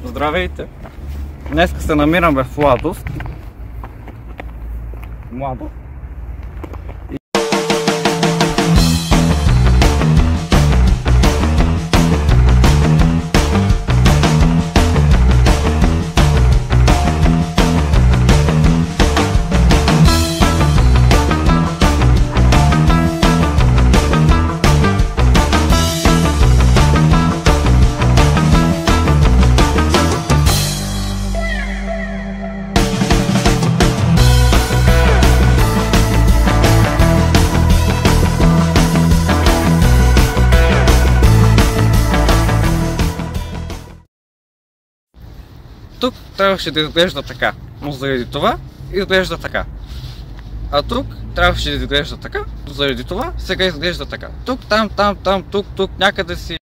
Здравейте! Днес се намираме в Младост. Тук трябваше да изглежда така, но заради това изглежда така. А тук трябваше да изглежда така, но заради това сега изглежда така. Тук, там, тук, някъде си.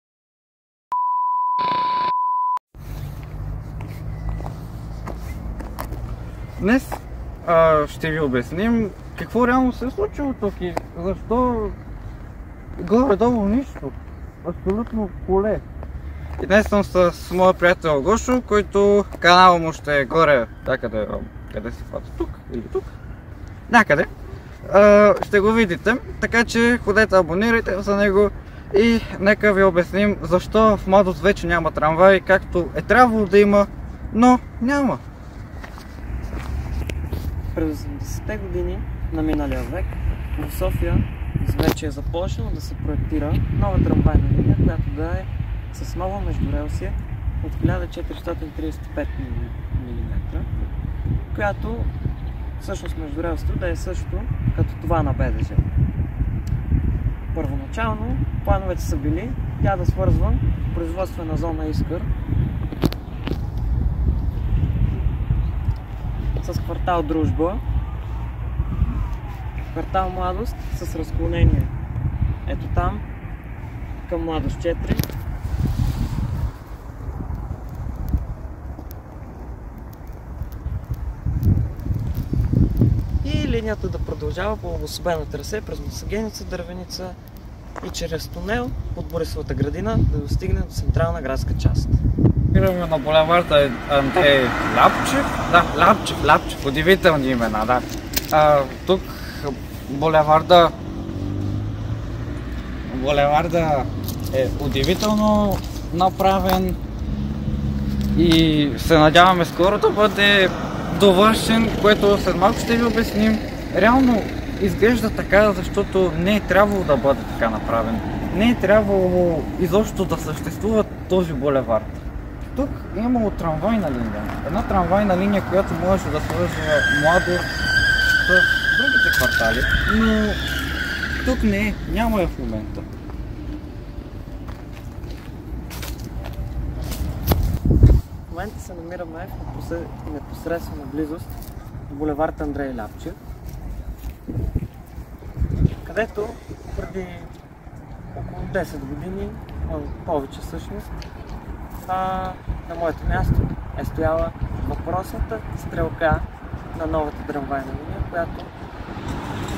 Днес ще ви обясним какво реално се е случило тук и защо горе-долу нищо. Абсолютно поле. И днес съм с моя приятел Гошо, който канала му ще е горе, къде се хвата, тук или тук, някъде. Ще го видите, така че ходете, абонирайте за него и нека ви обясним защо в Младост вече няма трамвай, както е трябвало да има, но няма. През 80-те години на миналия век в София вече е започнало да се проектира нова трамвайна линия, която да е с ново междурелсие от 1435 мм, която всъщност междурелсието да е същото като това на БДЖ. Първоначално плановете са били тя да свързва производствена зона Искър с квартал Дружба, квартал Младост с разклонение ето там към Младост 4, и линията да продължава по обособено трасе през Мусагеница, Дървеница и чрез тунел от Борисовата градина да достигне до централна градска част. Спираме на булеварда Андрей Ляпчев. Да, Ляпчев, удивителни имена, да. Тук булеварда е удивително направен и се надяваме скоро да бъде довършен, което след малко ще ви обясним. Реално изглежда така, защото не е трябвало да бъде така направен. Не е трябвало изобщо да съществува този булевард. Тук е имало трамвайна линия. Една трамвайна линия, която може да свързва Младост с другите квартали, но тук не е, няма я в момента. В момента се намираме в непосредствена близост до булевард Андрей Ляпчев, където преди около 10 години, повече всъщност, на моето място е стояла въпросната стрелка на новата трамвайна линия, която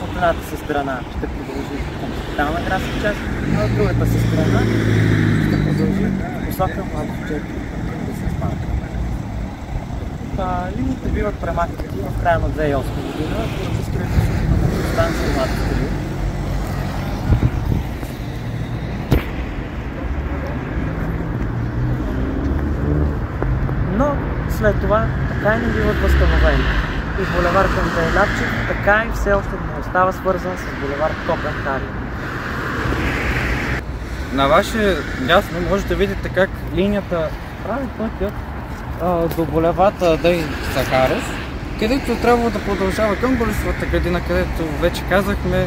от едната си страна ще продължи към централна градска част, а от другата си страна ще продължи посока Младост 4. Линиите биват премахнати в края на 2008 година поради строителството на станция Младост 3. Но след това така и не биват възстановени. И булевард Андрей Ляпчев така и все още не остава свързан с булевард Копенхаген. На ваше дясно може да видите как линията прави пътя до булеварда Дей Сахарес, където трябва да продължава към Борисовата градина, където вече казахме,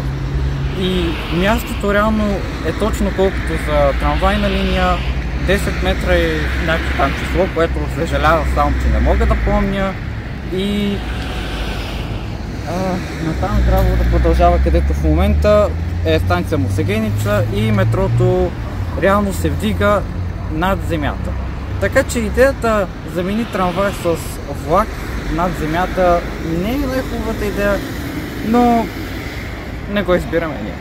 и мястото реално е точно колкото за трамвайна линия, 10 метра и някакво там число, което съжалявам само, че не мога да помня, и натам трябва да продължава, където в момента е станция Мусагеница и метрото реално се вдига над земята. Така че идеята замени трамвай с влак над земята не е най-хубавата идея, но не го избираме ние.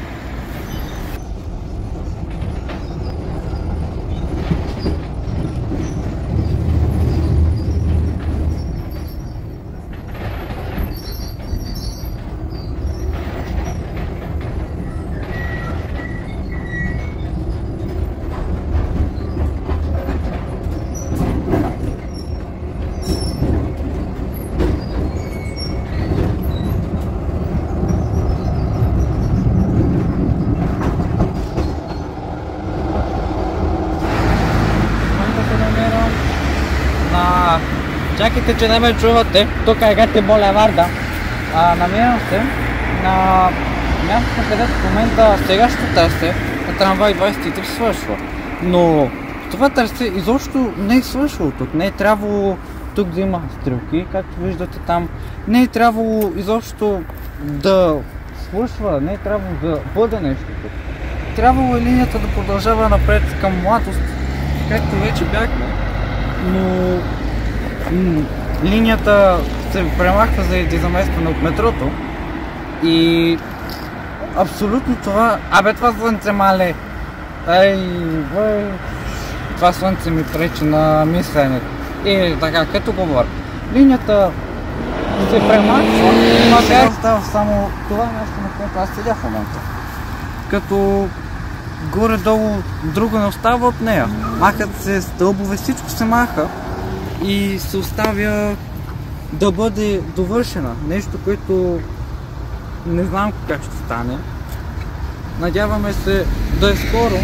чакайте, че не ме чувате. Тук е Гати булеварда. Намирам се на мястото, където в момента сегашното трасе на трамвай 23 свършва. Но това трасе изобщо не е свършвало тук. Не е трябвало тук да има стрелки, както виждате там. Не е трябвало изобщо да свършва, не е трябвало да бъде нещо тук. Трябвало е линията да продължава напред към Младост, както вече бяхме, но линията се премахва заради заместване от метрото и абсолютно това... това слънце, мале! Това слънце ми пречи на мисленето. И така, като говоря, линията се премахва, макар остава само това място, на което аз седя в момента. Като горе-долу друго не остава от нея. Махат се стълбове, всичко се маха и се оставя да бъде довършена. Нещо, което не знам как ще стане. Надяваме се да е скоро.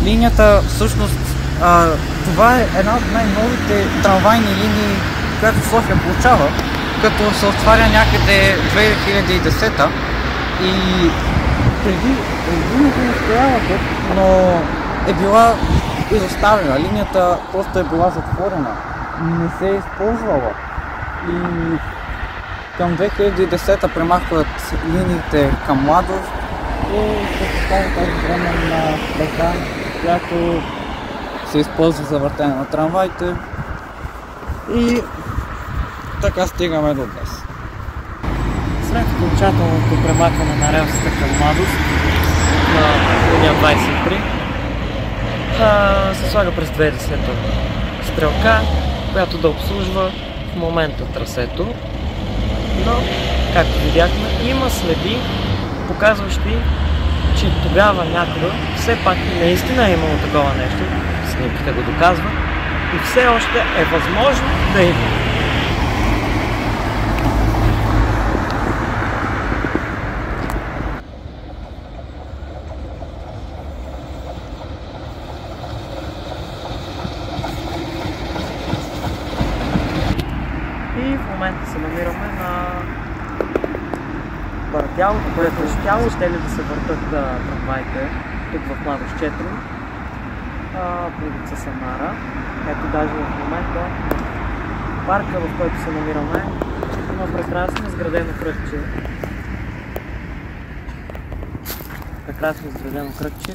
Линията всъщност, това е една от най-новите трамвайни линии, която София получава, като се отваря някъде 2010-та и преди винаги не стояла тук, но е била изоставена. Линията просто е била затворена, не се е използвала и към 2010-та премахват линиите към Младост и се поставя тази временна тръка, която се използва за въртене на трамваите и така стигаме до днес. След окончателното премахване на релсата към Младост на линия 23 се слага през 2010-та стрелка, която да обслужва в момента трасето, но както видяхме има следи, показващи, че тогава някога все пак наистина е имало такова нещо, снимките го доказват и все още е възможно да има. И в момента се намираме на Баратяло, което е щяло, ще ли да се въртат трамваите тук в Младост 4, по улица Самара. Ето даже в момента парка, в който се намираме, има прекрасно изградено кръгче. Прекрасно изградено кръгче,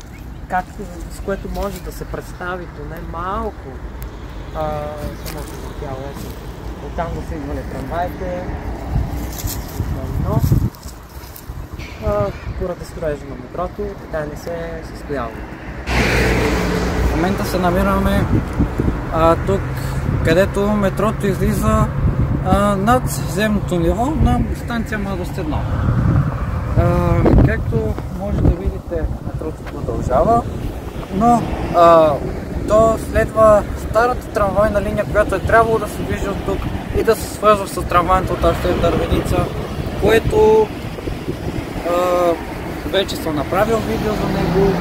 както с което може да се представи поне малко самото Баратяло. Оттам да са идвали трамваите, но поради строежа на метрото така не се е състояло. В момента се намираме тук, където метрото излиза над земното ниво на станция Младост 1. Както може да видите, метрото продължава, но то следва старата трамвайна линия, която е трябвало да се движи от тук и да се свързва с трамвайната от Арсен Дървеница, което вече съм направил видео за него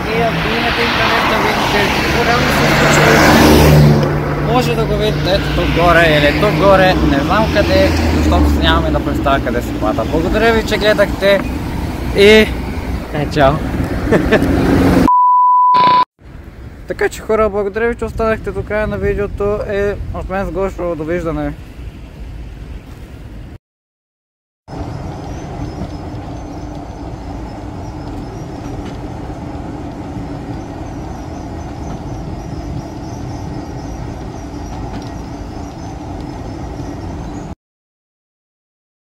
и ако имате интернет да видите какво реално се случва, може да го видите ето тук горе или тук горе, не знам къде, защото си нямаме да представя къде се пада. Благодаря ви, че гледахте и чао! Така че хора, благодаря ви, че останахте до края на видеото и от мен с Гошо, довиждане!